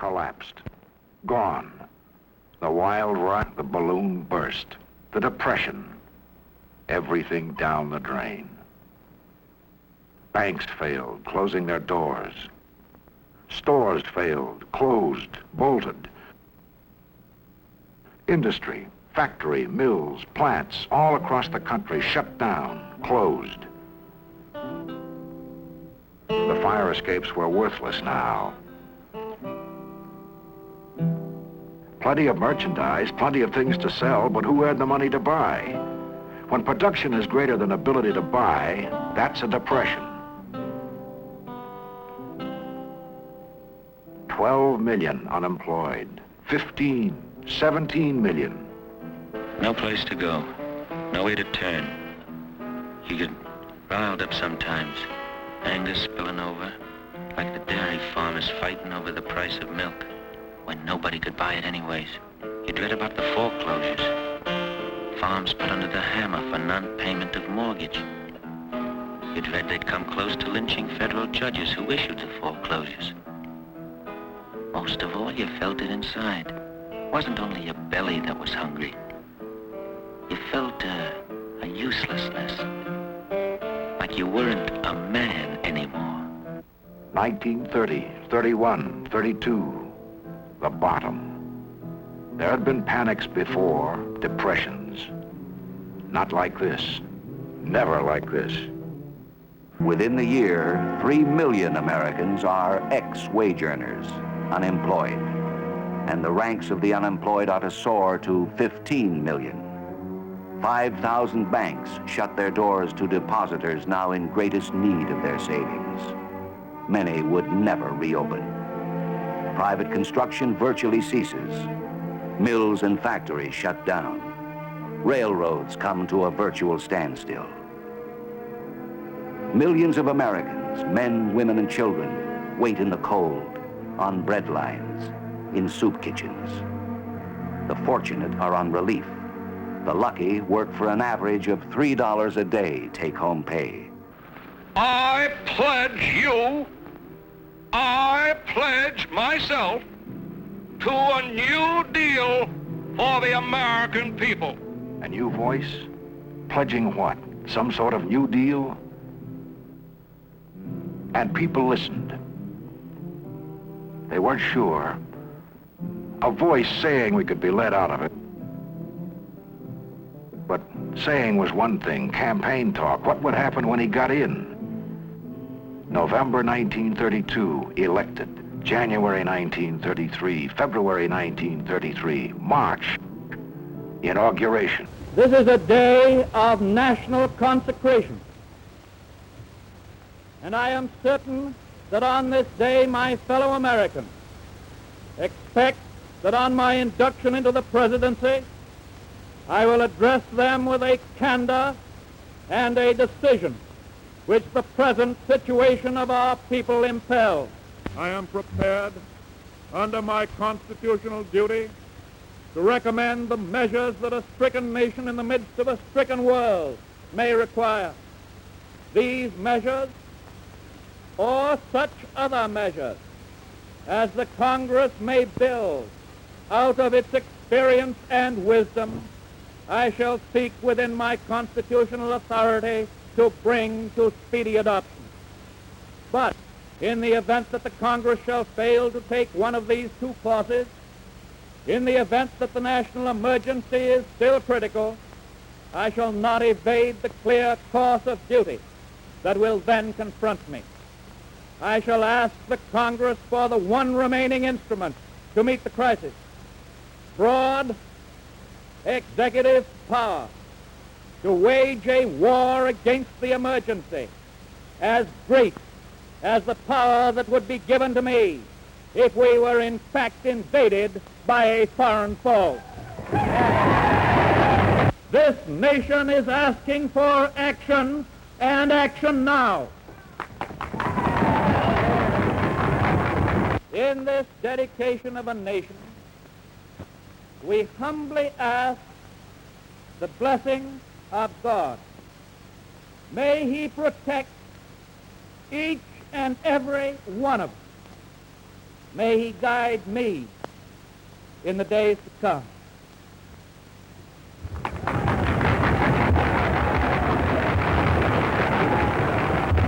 collapsed. Gone. The wild ride, the balloon burst. The Depression. Everything down the drain. Banks failed, closing their doors. Stores failed, closed, bolted. Industry, factory, mills, plants, all across the country shut down, closed. The fire escapes were worthless now. Plenty of merchandise, plenty of things to sell, but who had the money to buy? When production is greater than ability to buy, that's a depression. 12 million unemployed, 15, 17 million. No place to go, no way to turn. You get riled up sometimes, anger spilling over, like the dairy farmers fighting over the price of milk, when nobody could buy it anyways. You dread about the foreclosures, farms put under the hammer for non-payment of mortgage. You dread they'd come close to lynching federal judges who issued the foreclosures. Most of all, you felt it inside. It wasn't only your belly that was hungry. You felt a uselessness, like you weren't a man anymore. 1930, 31, 32, the bottom. There had been panics before, depressions. Not like this, never like this. Within the year, 3 million Americans are ex-wage earners, unemployed. And the ranks of the unemployed ought to soar to 15 million. 5,000 banks shut their doors to depositors now in greatest need of their savings. Many would never reopen. Private construction virtually ceases. Mills and factories shut down. Railroads come to a virtual standstill. Millions of Americans, men, women, and children, wait in the cold, on bread lines, in soup kitchens. The fortunate are on relief. The lucky work for an average of $3 a day take-home pay. I pledge myself to a new deal for the American people. A new voice? Pledging what? Some sort of new deal? And people listened. They weren't sure. A voice saying we could be let out of it. But saying was one thing, campaign talk. What would happen when he got in? November 1932, elected. January 1933, February 1933, March, inauguration. This is a day of national consecration. And I am certain that on this day, my fellow Americans expect that on my induction into the presidency, I will address them with a candor and a decision which the present situation of our people impels. I am prepared, under my constitutional duty, to recommend the measures that a stricken nation in the midst of a stricken world may require. These measures, or such other measures as the Congress may build out of its experience and wisdom, I shall seek within my constitutional authority to bring to speedy adoption. But in the event that the Congress shall fail to take one of these two courses, in the event that the national emergency is still critical, I shall not evade the clear course of duty that will then confront me. I shall ask the Congress for the one remaining instrument to meet the crisis: broad executive power to wage a war against the emergency as great as the power that would be given to me if we were in fact invaded by a foreign foe. This nation is asking for action, and action now. In this dedication of a nation, we humbly ask the blessing of God. May he protect each and every one of us. May he guide me in the days to come.